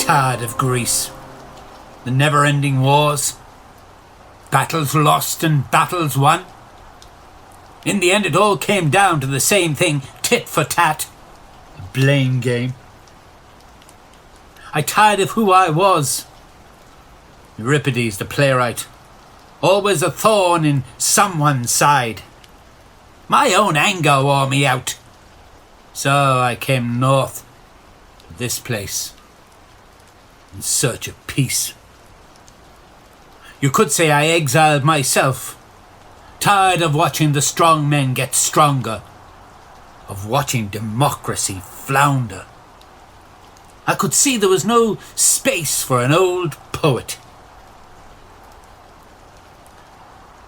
tired of Greece. The never-ending wars. Battles lost and battles won. In the end, it all came down to the same thing, tit for tat. A blame game. I tired of who I was. Euripides, the playwright. Always a thorn in someone's side. My own anger wore me out. So I came north to this place in search of peace. You could say I exiled myself, tired of watching the strong men get stronger, of watching democracy flounder. I could see there was no space for an old poet.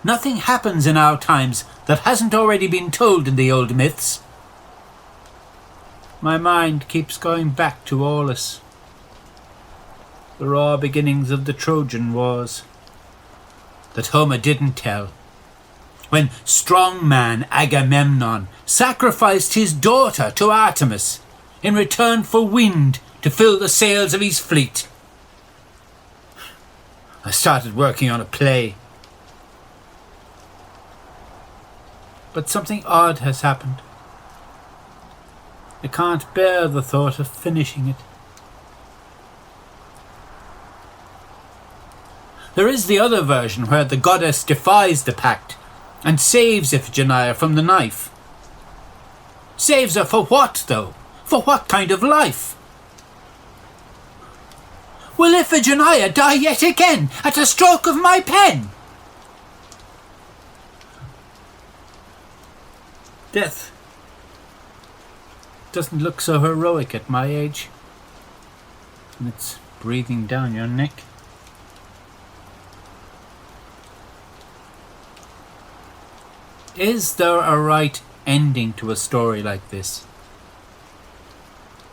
Nothing happens in our times that hasn't already been told in the old myths. My mind keeps going back to Aulus, the raw beginnings of the Trojan Wars that Homer didn't tell, when strong man Agamemnon sacrificed his daughter to Artemis in return for wind to fill the sails of his fleet. I started working on a play, but something odd has happened. I can't bear the thought of finishing it. There is the other version where the goddess defies the pact and saves Iphigenia from the knife. Saves her for what, though? For what kind of life? Will Iphigenia die yet again at a stroke of my pen? Death doesn't look so heroic at my age. And it's breathing down your neck. Is there a right ending to a story like this?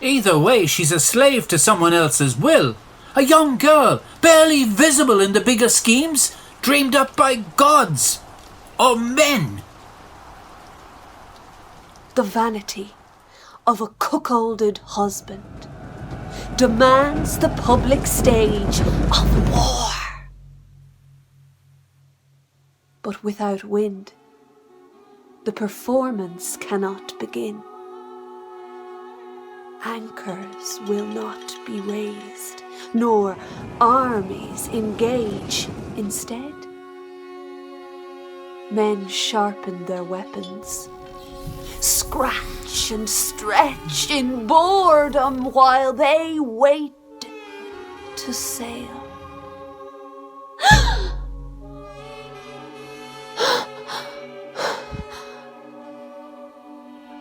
Either way, she's a slave to someone else's will. A young girl, barely visible in the bigger schemes, dreamed up by gods or men. The vanity of a cuckolded husband demands the public stage of war. But without wind, the performance cannot begin. Anchors will not be raised, nor armies engage. Instead, men sharpen their weapons, scratch and stretch in boredom while they wait to sail.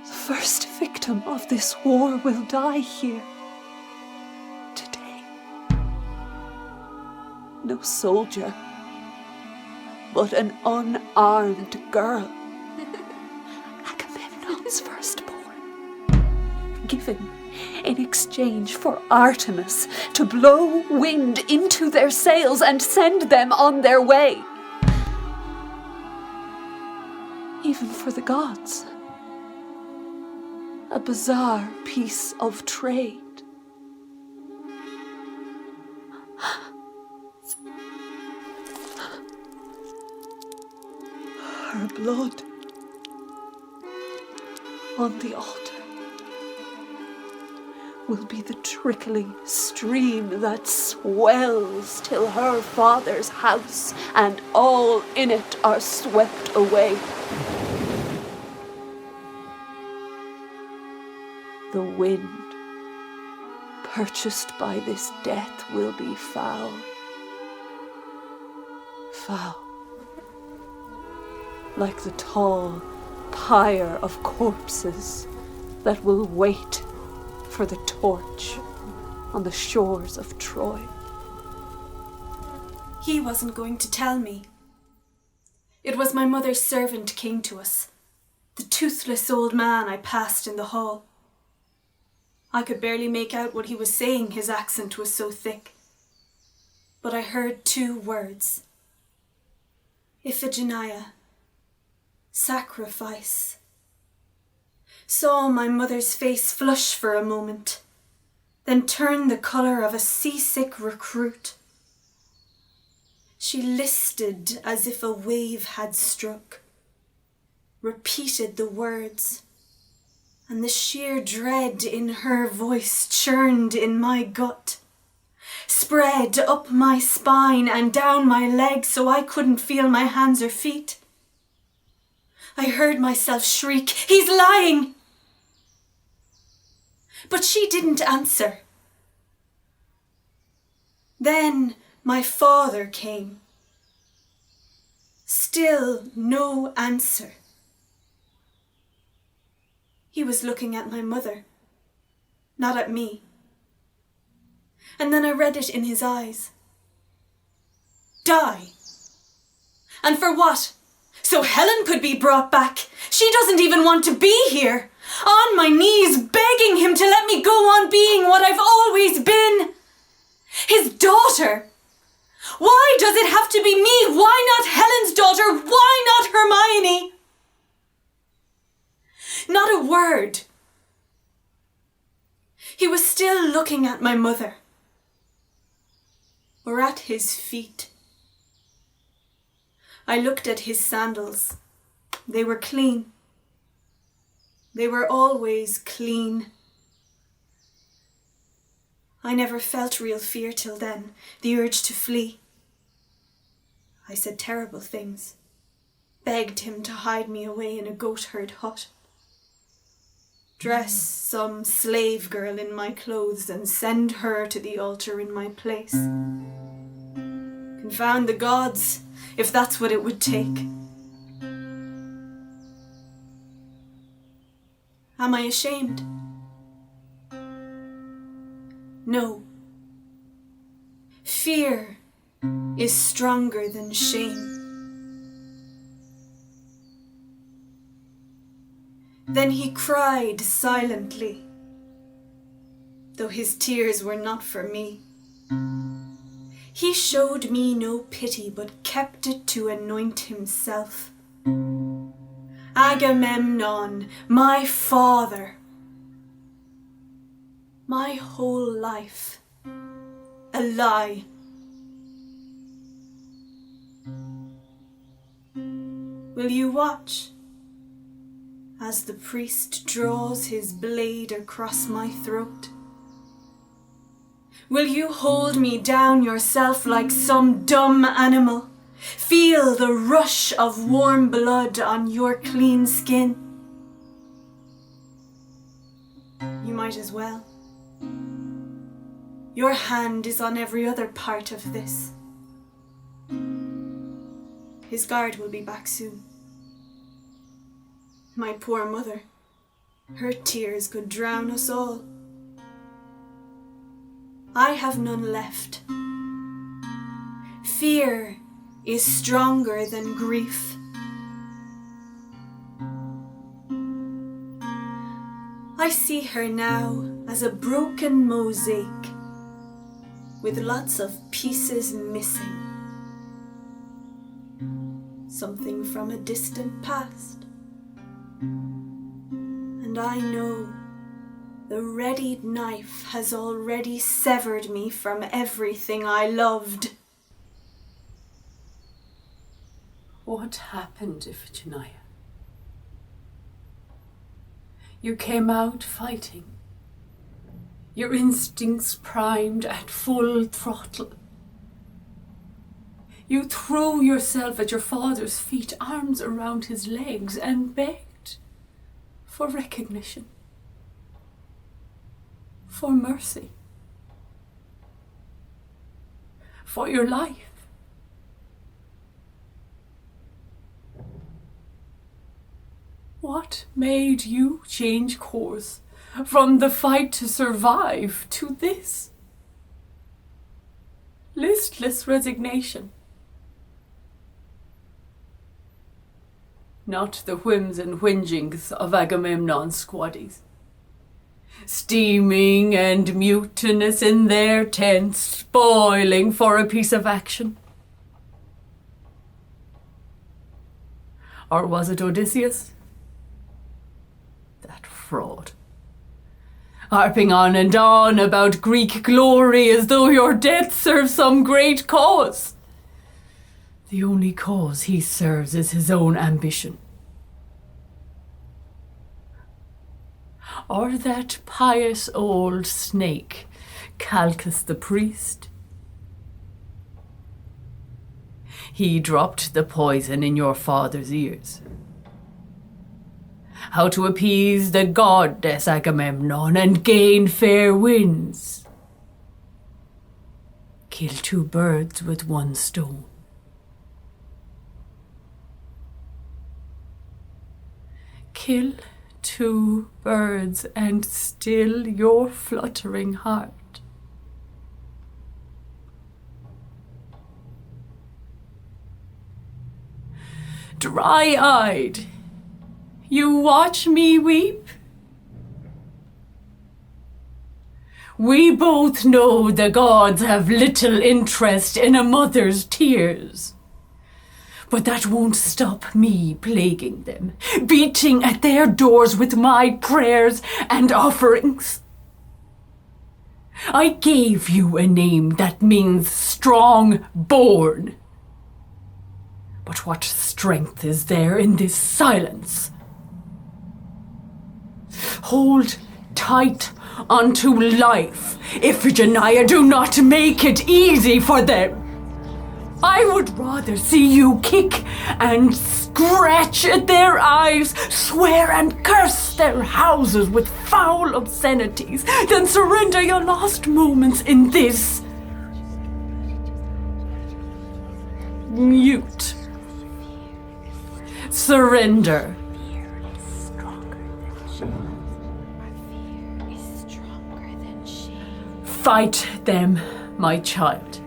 The first victim of this war will die here today. No soldier, but an unarmed girl. Agamemnon's firstborn, given in exchange for Artemis to blow wind into their sails and send them on their way. Even for the gods, a bizarre piece of trade. Her blood on the altar will be the trickling stream that swells till her father's house and all in it are swept away. The wind purchased by this death will be foul. Foul. Like the tall pyre of corpses that will wait for the torch on the shores of Troy. He wasn't going to tell me. It was my mother's servant came to us, the toothless old man I passed in the hall. I could barely make out what he was saying, his accent was so thick. But I heard 2 words. Iphigenia. Sacrifice. Saw my mother's face flush for a moment. then turned the colour of a seasick recruit. She listed as if a wave had struck, repeated the words, and the sheer dread in her voice churned in my gut, spread up my spine and down my legs so I couldn't feel my hands or feet. I heard myself shriek, "He's lying!" But she didn't answer. Then my father came. Still no answer. He was looking at my mother, not at me. And then I read it in his eyes. Die. And for what? So Helen could be brought back. She doesn't even want to be here. On my knees, begging him to let me go on being what I've always been. His daughter. Why does it have to be me? Why not Helen's daughter? Why not Hermione? Not a word. He was still looking at my mother, or at his feet. I looked at his sandals. They were clean. They were always clean. I never felt real fear till then, the urge to flee. I said terrible things, begged him to hide me away in a goat-herd hut, dress some slave girl in my clothes and send her to the altar in my place. Confound the gods, if that's what it would take. Am I ashamed? No. Fear is stronger than shame. Then he cried silently, though his tears were not for me. He showed me no pity, but kept it to anoint himself. Agamemnon, my father, my whole life, a lie. Will you watch as the priest draws his blade across my throat? Will you hold me down yourself like some dumb animal? Feel the rush of warm blood on your clean skin? You might as well. Your hand is on every other part of this. His guard will be back soon. My poor mother, her tears could drown us all. I have none left. Fear is stronger than grief. I see her now as a broken mosaic with lots of pieces missing. Something from a distant past. And I know the readied knife has already severed me from everything I loved. What happened, Iphigenia? You came out fighting, your instincts primed at full throttle. You threw yourself at your father's feet, arms around his legs, and begged for recognition, for mercy, for your life. What made you change course from the fight to survive to this? Listless resignation. Not the whims and whingings of Agamemnon's squaddies, steaming and mutinous in their tents, spoiling for a piece of action. Or was it Odysseus? That fraud. harping on and on about Greek glory as though your death serves some great cause. The only cause he serves is his own ambition. Or that pious old snake, Calchas the priest. He dropped the poison in your father's ears. How to appease the goddess Agamemnon and gain fair winds. Kill 2 birds with 1 stone. Kill 2 birds and still your fluttering heart. Dry-eyed, you watch me weep? We both know the gods have little interest in a mother's tears. But that won't stop me plaguing them, beating at their doors with my prayers and offerings. I gave you a name that means strong-born. But what strength is there in this silence? Hold tight unto life, Iphigenia. Do not make it easy for them. I would rather see you kick and scratch at their eyes, swear and curse their houses with foul obscenities, than surrender your lost moments in this mute surrender. Fight them, my child.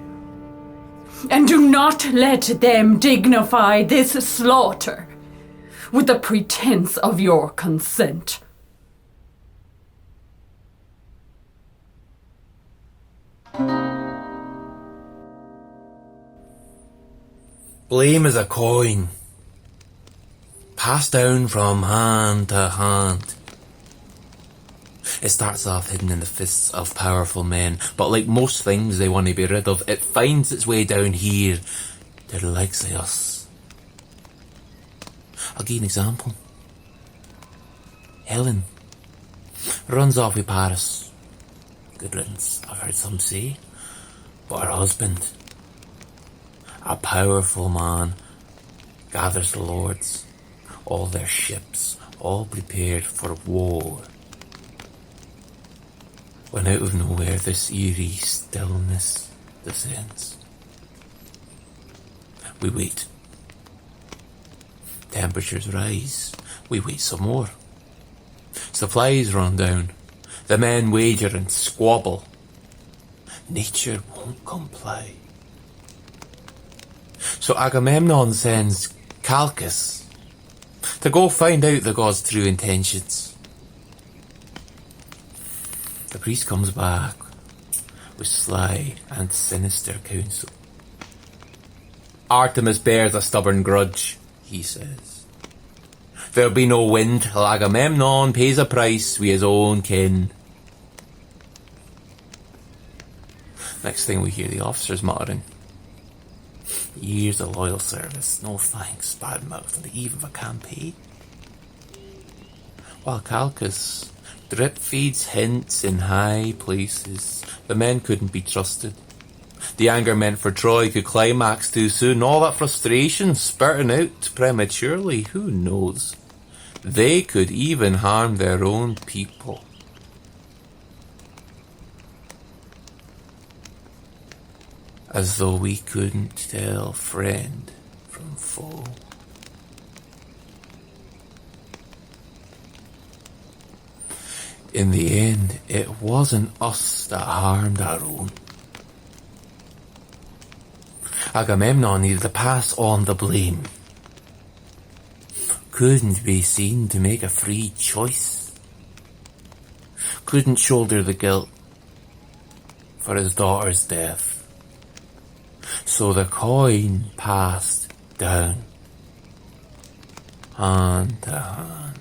And do not let them dignify this slaughter with the pretense of your consent. Blame is a coin, passed down from hand to hand. It starts off hidden in the fists of powerful men, but like most things they want to be rid of, it finds its way down here to the likes of us. I'll give you an example. Helen runs off with Paris. Good riddance, I've heard some say. But her husband, a powerful man, gathers the lords, all their ships, all prepared for war. When out of nowhere this eerie stillness descends. We wait. Temperatures rise. We wait some more. Supplies run down. The men wager and squabble. Nature won't comply. So Agamemnon sends Calchas to go find out the gods' true intentions. The priest comes back with sly and sinister counsel. Artemis bears a stubborn grudge, he says. There'll be no wind till Agamemnon pays a price with his own kin. Next thing we hear the officers muttering. Years of loyal service, no thanks, bad mouth on the eve of a campaign. While Calchas drip feeds hints in high places. The men couldn't be trusted. The anger meant for Troy could climax too soon. All that frustration spurting out prematurely. Who knows? They could even harm their own people. As though we couldn't tell friend from foe. In the end, it wasn't us that harmed our own. Agamemnon needed to pass on the blame. Couldn't be seen to make a free choice. Couldn't shoulder the guilt for his daughter's death. So the coin passed down, hand to hand.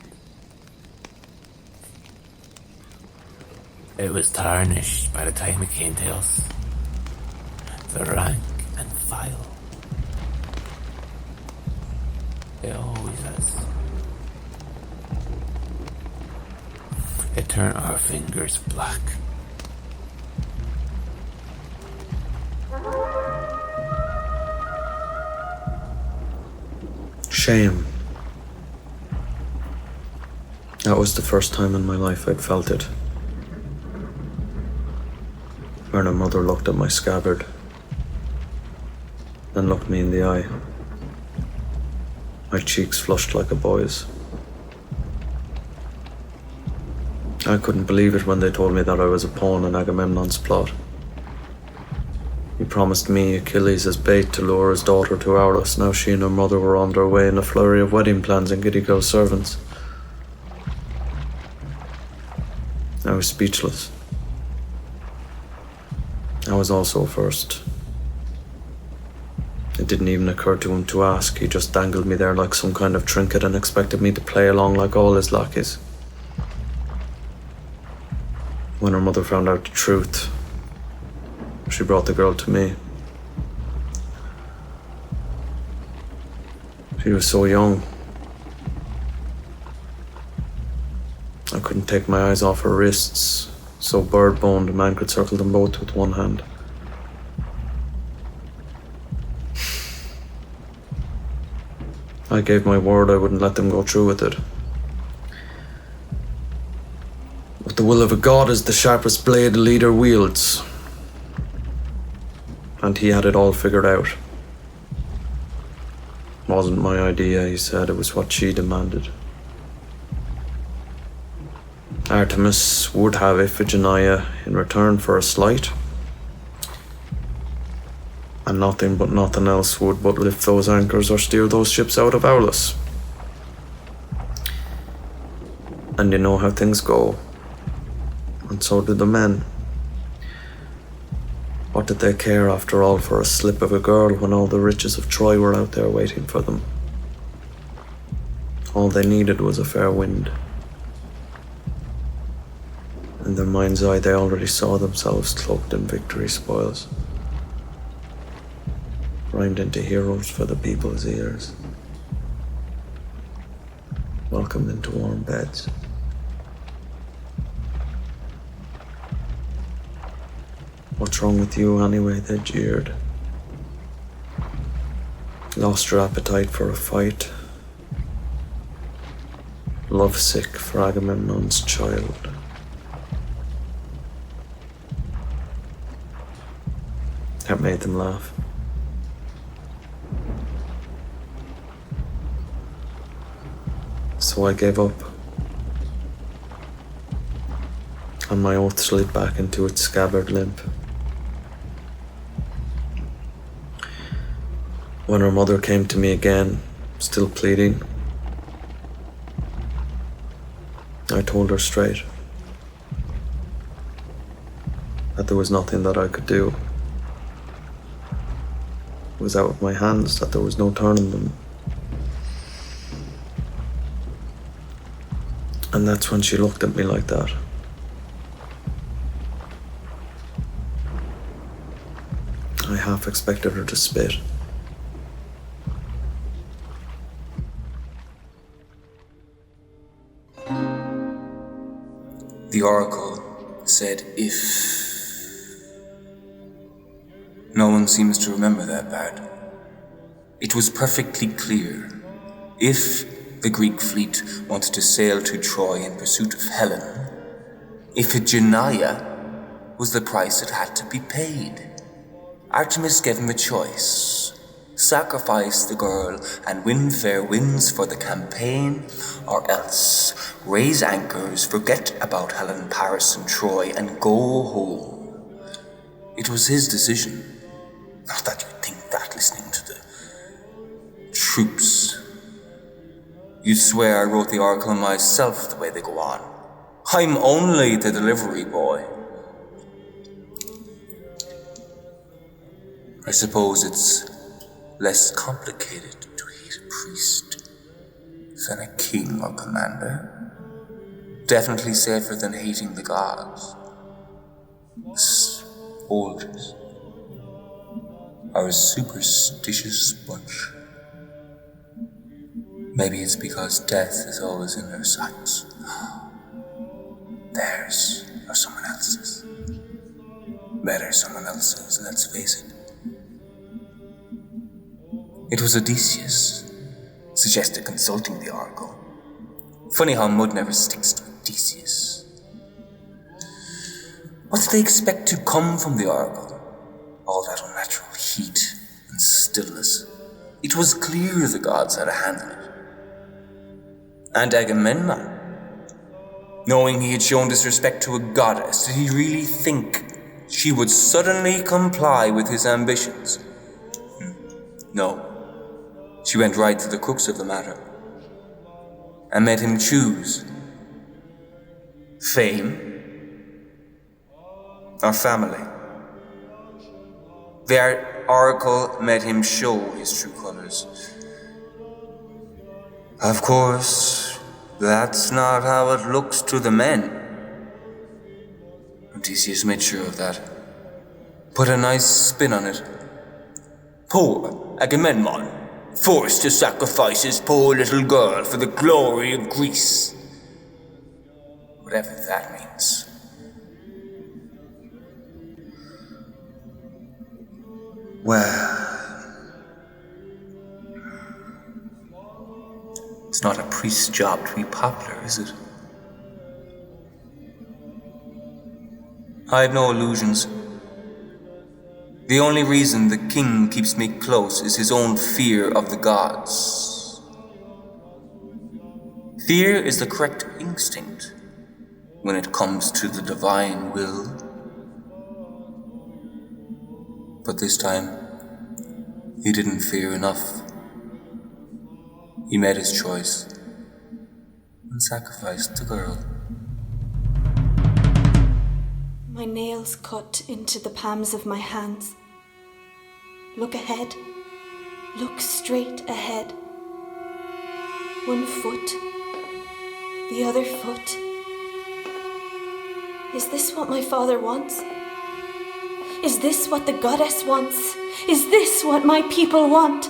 It was tarnished by the time it came to us. The rank and file. It always has. It turned our fingers black. Shame. That was the first time in my life I'd felt it. When her mother looked at my scabbard, then looked me in the eye. My cheeks flushed like a boy's. I couldn't believe it when they told me that I was a pawn in Agamemnon's plot. He promised me Achilles as bait to lure his daughter to Aulis. Now she and her mother were on their way in a flurry of wedding plans and giddy girl servants. I was speechless. I was also first. It didn't even occur to him to ask. He just dangled me there like some kind of trinket and expected me to play along like all his lackeys. When her mother found out the truth, she brought the girl to me. She was so young. I couldn't take my eyes off her wrists. So bird-boned, a man could circle them both with one hand. I gave my word I wouldn't let them go through with it. But the will of a god is the sharpest blade a leader wields. And he had it all figured out. It wasn't my idea, he said, it was what she demanded. Artemis would have Iphigenia in return for a slight, and nothing but nothing else would but lift those anchors or steer those ships out of Aulis. And you know how things go, and so did the men. What did they care after all for a slip of a girl when all the riches of Troy were out there waiting for them? All they needed was a fair wind. In their mind's eye, they already saw themselves cloaked in victory spoils, rhymed into heroes for the people's ears, welcomed into warm beds. What's wrong with you anyway, they jeered. Lost your appetite for a fight. Lovesick for Agamemnon's child. That made them laugh. So I gave up. And my oath slid back into its scabbard limp. When her mother came to me again, still pleading, I told her straight that there was nothing that I could do. It was out of my hands, that there was no turning them. And that's when she looked at me like that. I half expected her to spit. The oracle said if. No one seems to remember that part. It was perfectly clear. If the Greek fleet wanted to sail to Troy in pursuit of Helen, Iphigenia was the price it had to be paid. Artemis gave him a choice. Sacrifice the girl and win fair winds for the campaign, or else raise anchors, forget about Helen, Paris and Troy, and go home. It was his decision. Not that you'd think that listening to the troops. You'd swear I wrote the oracle myself the way they go on. I'm only the delivery boy. I suppose it's less complicated to hate a priest than a king or commander. Definitely safer than hating the gods. The soldiers are a superstitious bunch. Maybe it's because death is always in their sights. Theirs or someone else's. Better someone else's, let's face it. It was Odysseus suggested consulting the oracle. Funny how mud never sticks to Odysseus. What did they expect to come from the oracle? All that unnatural heat and stillness. It was clear the gods had a hand in it. And Agamemnon, knowing he had shown disrespect to a goddess, did he really think she would suddenly comply with his ambitions? No. She went right to the crux of the matter and made him choose fame or family. The oracle made him show his true colors. Of course, that's not how it looks to the men. Odysseus made sure of that. Put a nice spin on it. Poor Agamemnon, forced to sacrifice his poor little girl for the glory of Greece. Whatever that means. Well, it's not a priest's job to be popular, is it? I have no illusions. The only reason the king keeps me close is his own fear of the gods. Fear is the correct instinct when it comes to the divine will. But this time, he didn't fear enough. He made his choice and sacrificed the girl. My nails cut into the palms of my hands. Look ahead. Look straight ahead. One foot. The other foot. Is this what my father wants? Is this what the goddess wants? Is this what my people want?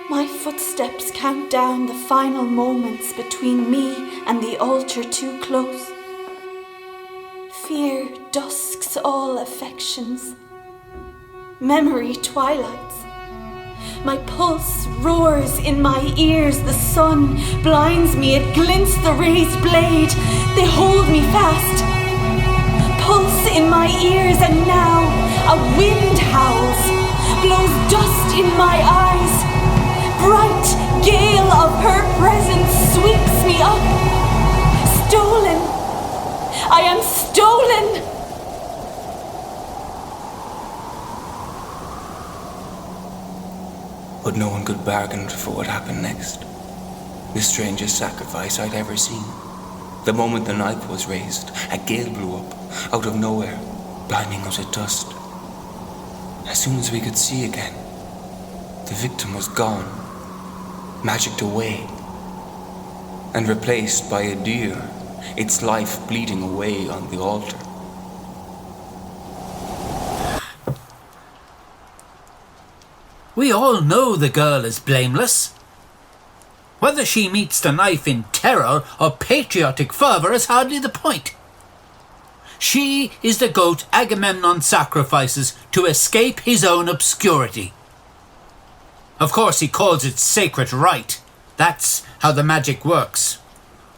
My footsteps count down the final moments between me and the altar too close. Fear dusks all affections. Memory twilights. My pulse roars in my ears. The sun blinds me. It glints the raised blade. They hold me fast. Pulse in my ears, and now a wind howls, blows dust in my eyes. Bright gale of her presence sweeps me up. Stolen. I am stolen! But no one could bargain for what happened next. The strangest sacrifice I'd ever seen. The moment the knife was raised, a gale blew up, out of nowhere, blinding us at dust. As soon as we could see again, the victim was gone, magicked away, and replaced by a deer, its life bleeding away on the altar. We all know the girl is blameless. Whether she meets the knife in terror or patriotic fervour is hardly the point. She is the goat Agamemnon sacrifices to escape his own obscurity. Of course, he calls it sacred right. That's how the magic works.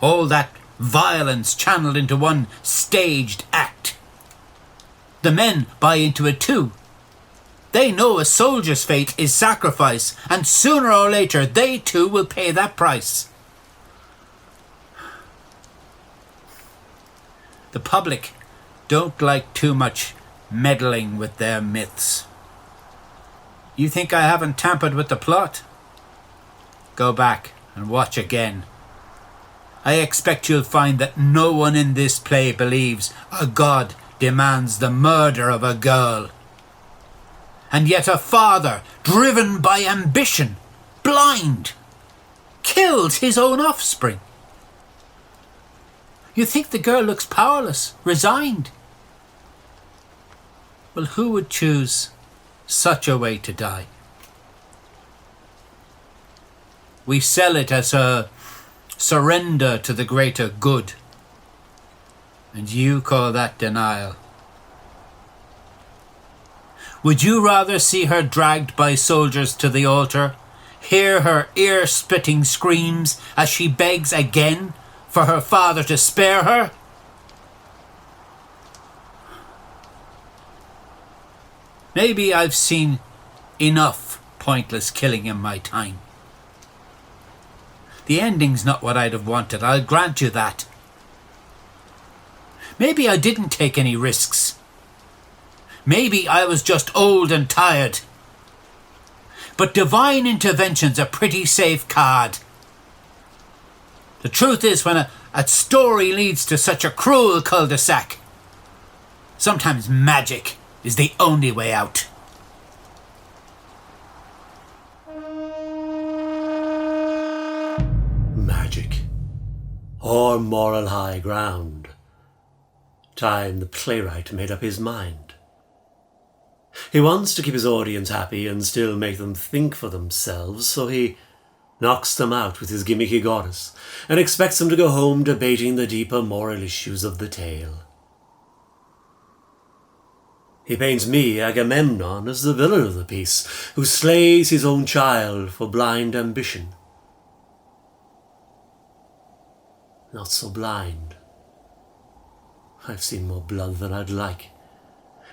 All that violence channeled into one staged act. The men buy into it too. They know a soldier's fate is sacrifice, and sooner or later they too will pay that price. The public don't like too much meddling with their myths. You think I haven't tampered with the plot? Go back and watch again. I expect you'll find that no one in this play believes a god demands the murder of a girl. And yet a father, driven by ambition, blind, kills his own offspring. You think the girl looks powerless, resigned. Well, who would choose such a way to die? We sell it as a surrender to the greater good. And you call that denial. Would you rather see her dragged by soldiers to the altar, hear her ear-splitting screams as she begs again for her father to spare her? Maybe I've seen enough pointless killing in my time. The ending's not what I'd have wanted, I'll grant you that. Maybe I didn't take any risks. Maybe I was just old and tired. But divine intervention's a pretty safe card. The truth is, when a story leads to such a cruel cul-de-sac, sometimes magic is the only way out. Magic, or moral high ground. Time the playwright made up his mind. He wants to keep his audience happy and still make them think for themselves, so he knocks them out with his gimmicky goddess and expects them to go home debating the deeper moral issues of the tale. He paints me, Agamemnon, as the villain of the piece, who slays his own child for blind ambition. Not so blind. I've seen more blood than I'd like.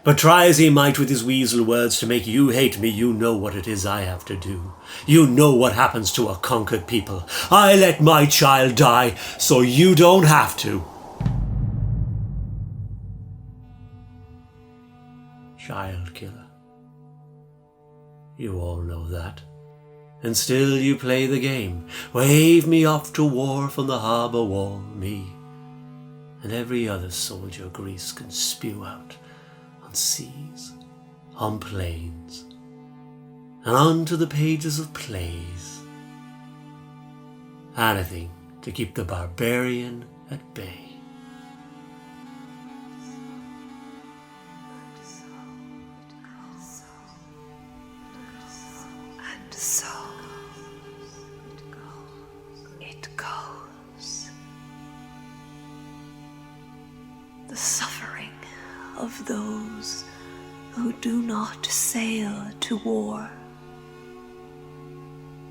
But try as he might with his weasel words to make you hate me, you know what it is I have to do. You know what happens to a conquered people. I let my child die, so you don't have to. Child killer. You all know that. And still you play the game. Wave me off to war from the harbour wall, me and every other soldier Greece can spew out on seas, on plains, and onto the pages of plays. Anything to keep the barbarian at bay. And so it goes. The suffering of those who do not sail to war.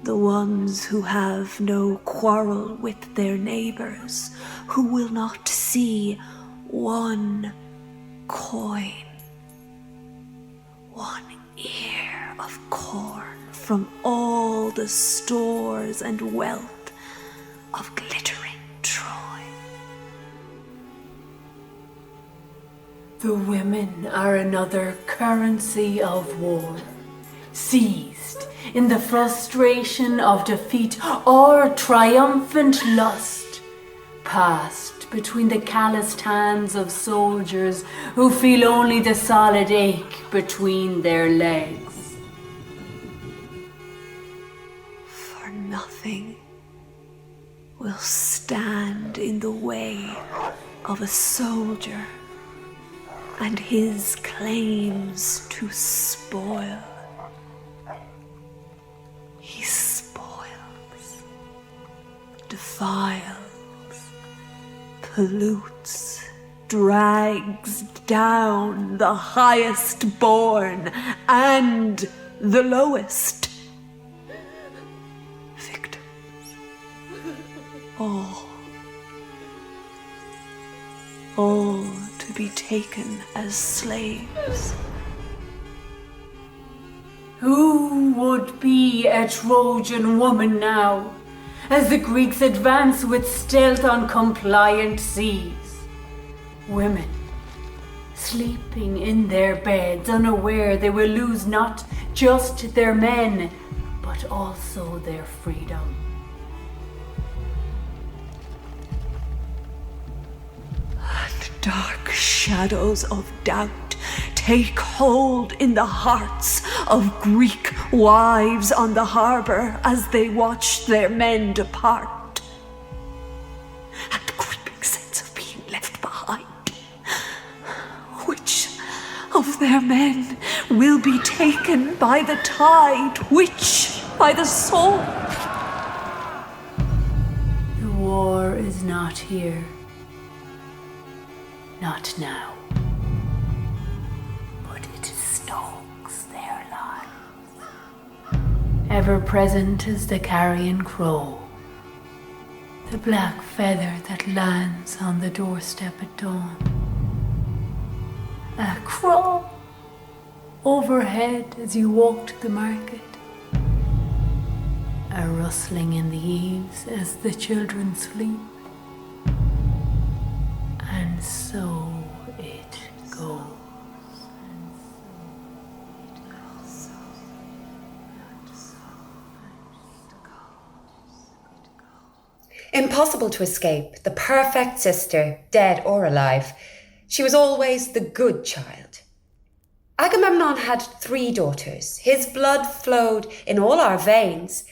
The ones who have no quarrel with their neighbors, who will not see one coin, one ear of corn from all the stores and wealth of glittering Troy. The women are another currency of war, seized in the frustration of defeat or triumphant lust, passed between the calloused hands of soldiers who feel only the solid ache between their legs. For nothing will stand in the way of a soldier and his claims to spoil. He spoils, defiles, pollutes, drags down the highest born and the lowest. Victims. All to be taken as slaves. Who would be a Trojan woman now, as the Greeks advance with stealth on compliant seas? Women, sleeping in their beds, unaware they will lose not just their men, but also their freedom. And dark shadows of doubt take hold in the hearts of Greek wives on the harbour as they watch their men depart. And the creeping sense of being left behind. Which of of their men will be taken by the tide, which by the sword. The war is not here. Not now. But it stalks their lives. Ever present is the carrion crow, the black feather that lands on the doorstep at dawn. A crow overhead as you walk to the market. A rustling in the eaves as the children sleep. And so it goes. Impossible to escape, the perfect sister, dead or alive. She was always the good child. Agamemnon had 3 daughters. His blood flowed in all our veins.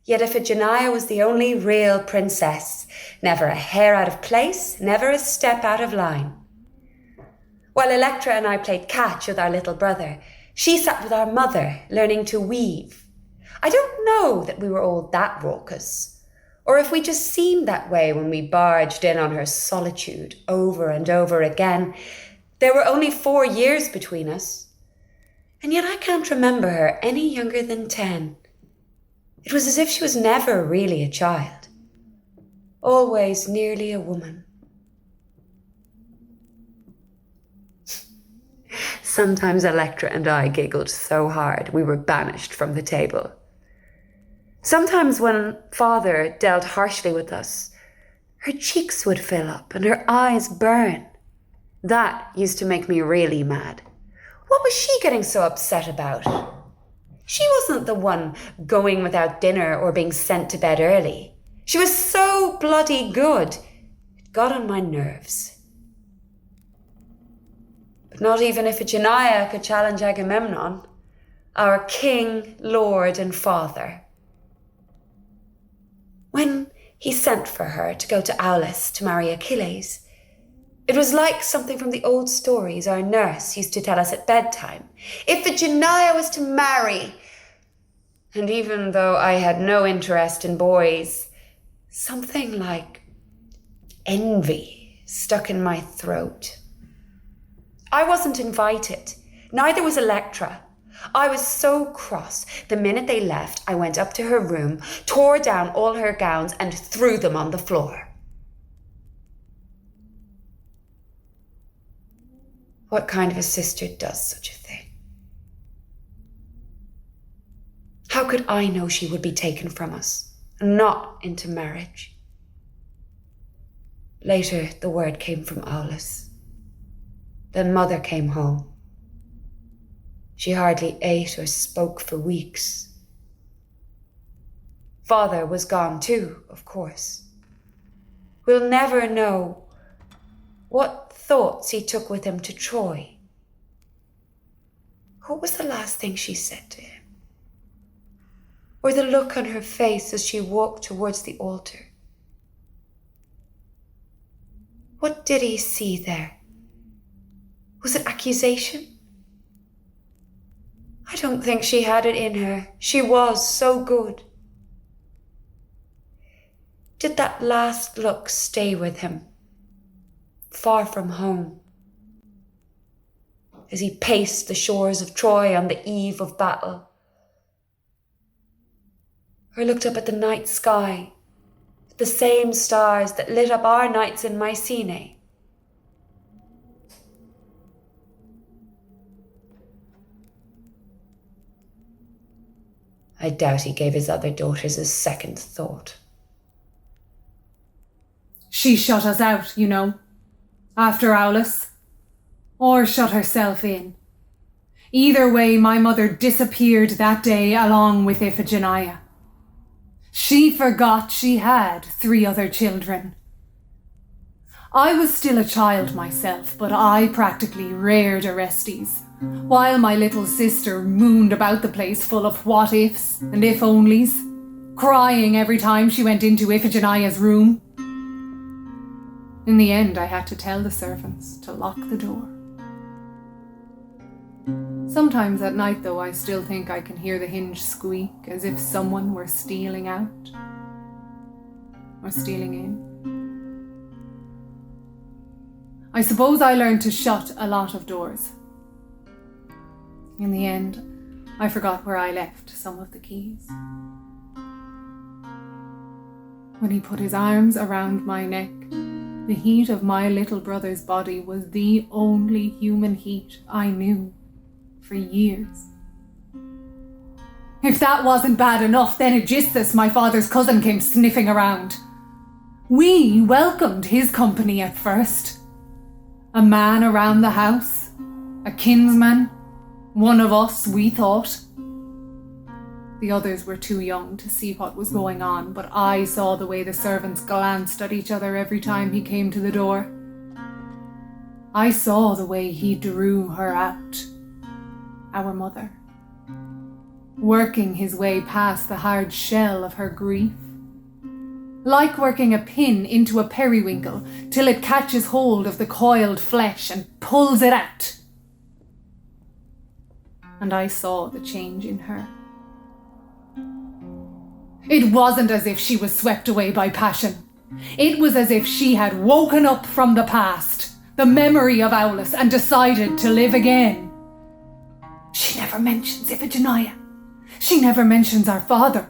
Yet Iphigenia was the only real princess. Never a hair out of place, never a step out of line. While Electra and I played catch with our little brother, she sat with our mother, learning to weave. I don't know that we were all that raucous, or if we just seemed that way when we barged in on her solitude over and over again. There were only 4 years between us, and yet I can't remember her any younger than 10. It was as if she was never really a child, always nearly a woman. Sometimes Electra and I giggled so hard we were banished from the table. Sometimes when Father dealt harshly with us, her cheeks would fill up and her eyes burn. That used to make me really mad. What was she getting so upset about? She wasn't the one going without dinner or being sent to bed early. She was so bloody good. It got on my nerves. But not even Iphigenia could challenge Agamemnon, our king, lord, and father. When he sent for her to go to Aulis to marry Achilles, it was like something from the old stories our nurse used to tell us at bedtime. Iphigenia was to marry. And even though I had no interest in boys, something like envy stuck in my throat. I wasn't invited. Neither was Electra. I was so cross. The minute they left, I went up to her room, tore down all her gowns, and threw them on the floor. What kind of a sister does such a thing? How could I know she would be taken from us, and not into marriage? Later, the word came from Aulis. Then Mother came home. She hardly ate or spoke for weeks. Father was gone too, of course. We'll never know what thoughts he took with him to Troy. What was the last thing she said to him? Or the look on her face as she walked towards the altar? What did he see there? Was it accusation? I don't think she had it in her. She was so good. Did that last look stay with him, far from home, as he paced the shores of Troy on the eve of battle? Or looked up at the night sky, at the same stars that lit up our nights in Mycenae? I doubt he gave his other daughters a second thought. She shut us out, you know, after Aulis, or shut herself in. Either way, my mother disappeared that day along with Iphigenia. She forgot she had 3 other children. I was still a child myself, but I practically reared Orestes, while my little sister mooned about the place full of what-ifs and if-onlys, crying every time she went into Iphigenia's room. In the end, I had to tell the servants to lock the door. Sometimes at night, though, I still think I can hear the hinge squeak as if someone were stealing out or stealing in. I suppose I learned to shut a lot of doors. In the end, I forgot where I left some of the keys. When he put his arms around my neck, the heat of my little brother's body was the only human heat I knew for years. If that wasn't bad enough, then Aegisthus, my father's cousin, came sniffing around. We welcomed his company at first. A man around the house, a kinsman, one of us, we thought. The others were too young to see what was going on, but I saw the way the servants glanced at each other every time he came to the door. I saw the way he drew her out, our mother, working his way past the hard shell of her grief, like working a pin into a periwinkle till it catches hold of the coiled flesh and pulls it out. And I saw the change in her. It wasn't as if she was swept away by passion. It was as if she had woken up from the past, the memory of Aulus, and decided to live again. She never mentions Iphigenia. She never mentions our father.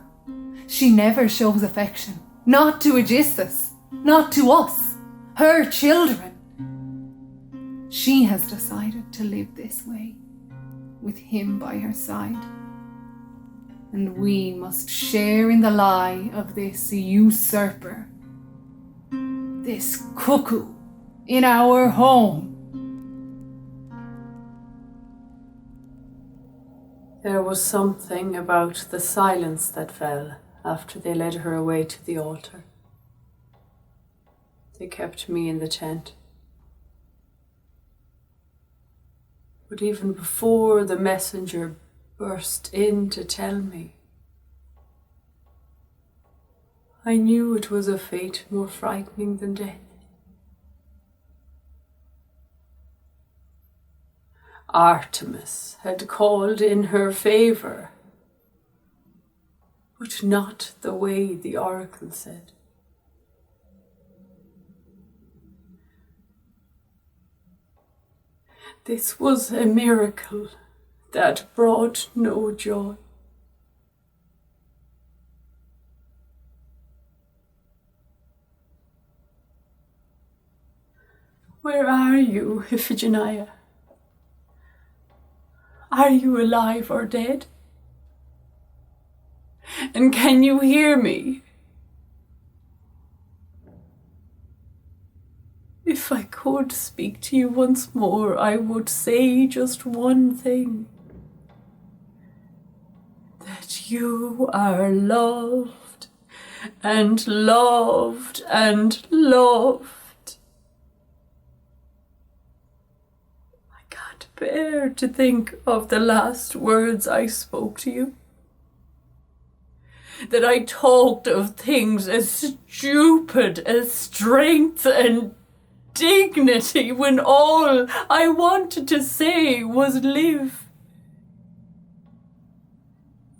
She never shows affection. Not to Aegisthus. Not to us. Her children. She has decided to live this way, with him by her side. And we must share in the lie of this usurper, this cuckoo in our home. There was something about the silence that fell after they led her away to the altar. They kept me in the tent. But even before the messenger burst in to tell me, I knew it was a fate more frightening than death. Artemis had called in her favor, but not the way the oracle said. This was a miracle that brought no joy. Where are you, Iphigenia? Are you alive or dead? And can you hear me? If I could speak to you once more, I would say just one thing. That you are loved and loved and loved. I can't bear to think of the last words I spoke to you. That I talked of things as stupid as strength and dignity when all I wanted to say was live.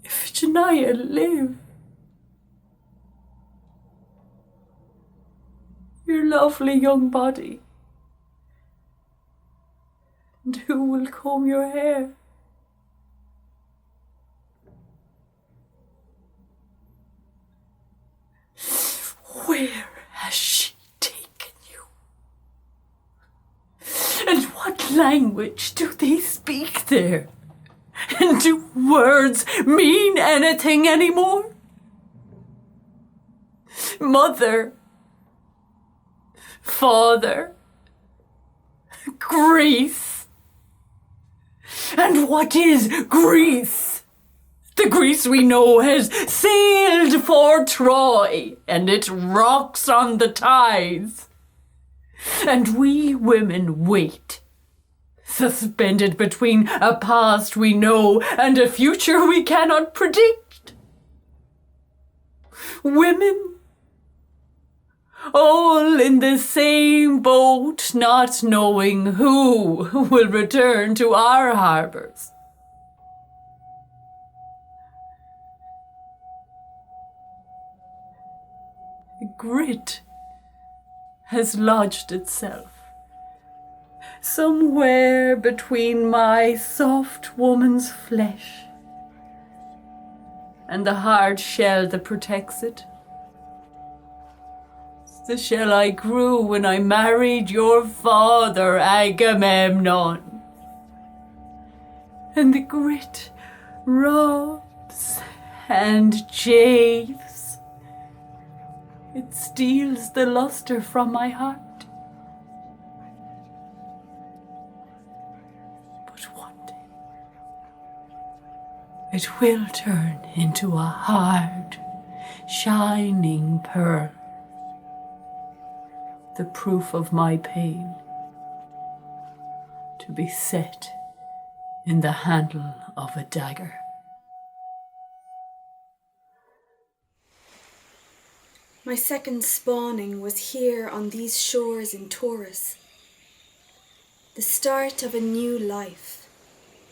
Iphigenia, live. Your lovely young body. And who will comb your hair? Where has she taken you? And what language do they speak there? And do words mean anything anymore? Mother, father, Greece. And what is Greece? The Greece we know has sailed for Troy, and it rocks on the tides. And we women wait, suspended between a past we know and a future we cannot predict. Women, all in the same boat, not knowing who will return to our harbours. Grit has lodged itself somewhere between my soft woman's flesh and the hard shell that protects it. It's the shell I grew when I married your father, Agamemnon. And the grit rubs and chafes. It steals the luster from my heart. But one day, it will turn into a hard, shining pearl, the proof of my pain, to be set in the handle of a dagger. My second spawning was here on these shores in Taurus. The start of a new life,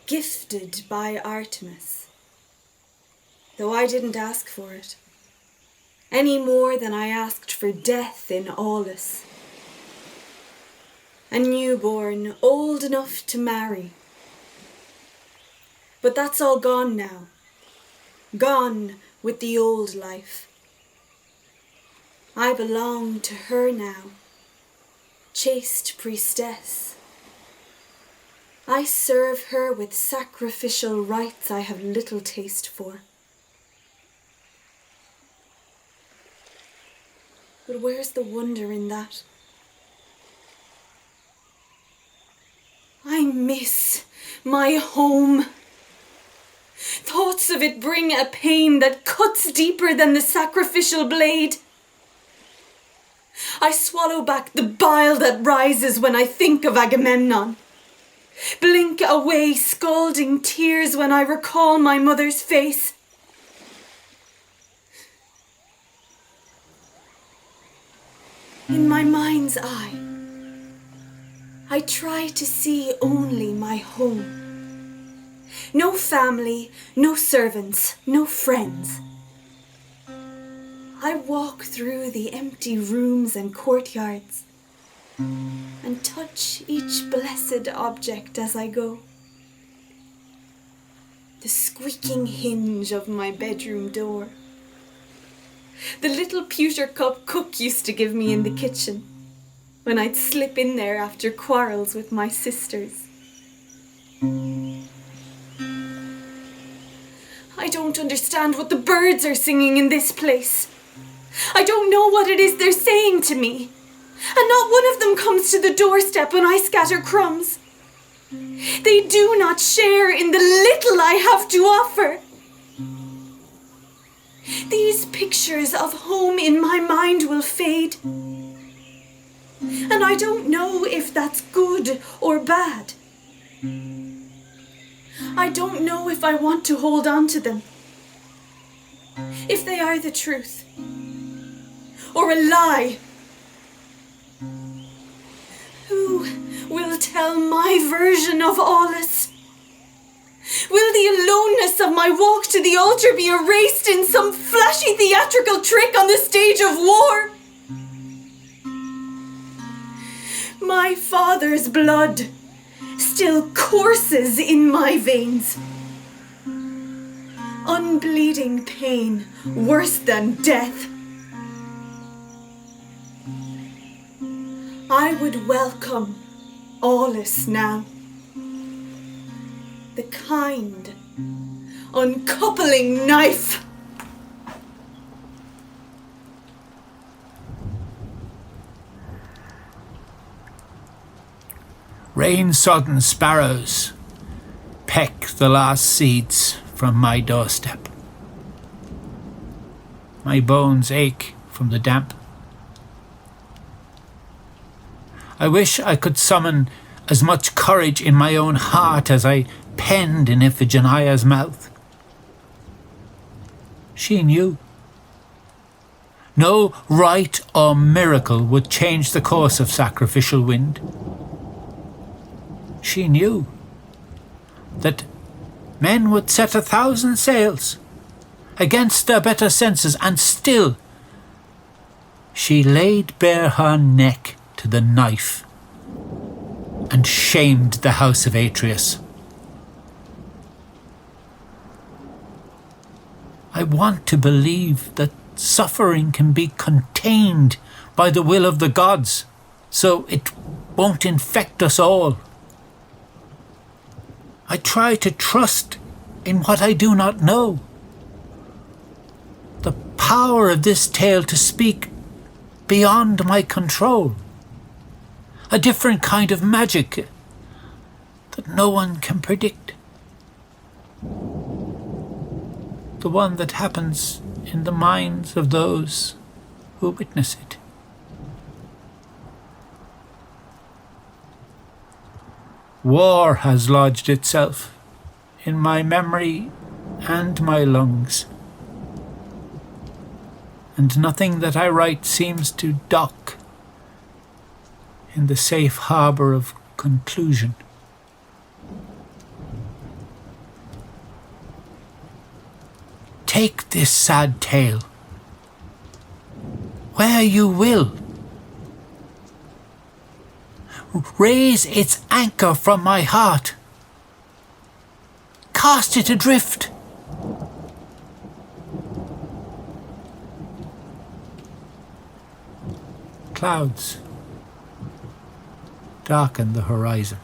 gifted by Artemis. Though I didn't ask for it, any more than I asked for death in Aulis. A newborn, old enough to marry. But that's all gone now. Gone with the old life. I belong to her now, chaste priestess. I serve her with sacrificial rites I have little taste for. But where's the wonder in that? I miss my home. Thoughts of it bring a pain that cuts deeper than the sacrificial blade. I swallow back the bile that rises when I think of Agamemnon. Blink away scalding tears when I recall my mother's face. In my mind's eye, I try to see only my home. No family, no servants, no friends. I walk through the empty rooms and courtyards and touch each blessed object as I go. The squeaking hinge of my bedroom door. The little pewter cup cook used to give me in the kitchen when I'd slip in there after quarrels with my sisters. I don't understand what the birds are singing in this place. I don't know what it is they're saying to me. And not one of them comes to the doorstep when I scatter crumbs. They do not share in the little I have to offer. These pictures of home in my mind will fade. And I don't know if that's good or bad. I don't know if I want to hold on to them. If they are the truth. Or a lie. Who will tell my version of Aulis? Will the aloneness of my walk to the altar be erased in some flashy theatrical trick on the stage of war? My father's blood still courses in my veins. Unbleeding pain worse than death. I would welcome Aulis now. The kind, uncoupling knife. Rain-sodden sparrows peck the last seeds from my doorstep. My bones ache from the damp. I wish I could summon as much courage in my own heart as I penned in Iphigenia's mouth. She knew. No rite or miracle would change the course of Sacrificial Wind. She knew that men would set 1,000 sails against their better senses, and still she laid bare her neck to the knife and shamed the house of Atreus. I want to believe that suffering can be contained by the will of the gods, so it won't infect us all. I try to trust in what I do not know. The power of this tale to speak beyond my control. A different kind of magic that no one can predict. The one that happens in the minds of those who witness it. War has lodged itself in my memory and my lungs, and nothing that I write seems to dock in the safe harbour of conclusion. Take this sad tale where you will. Raise its anchor from my heart. Cast it adrift. Clouds darken the horizon.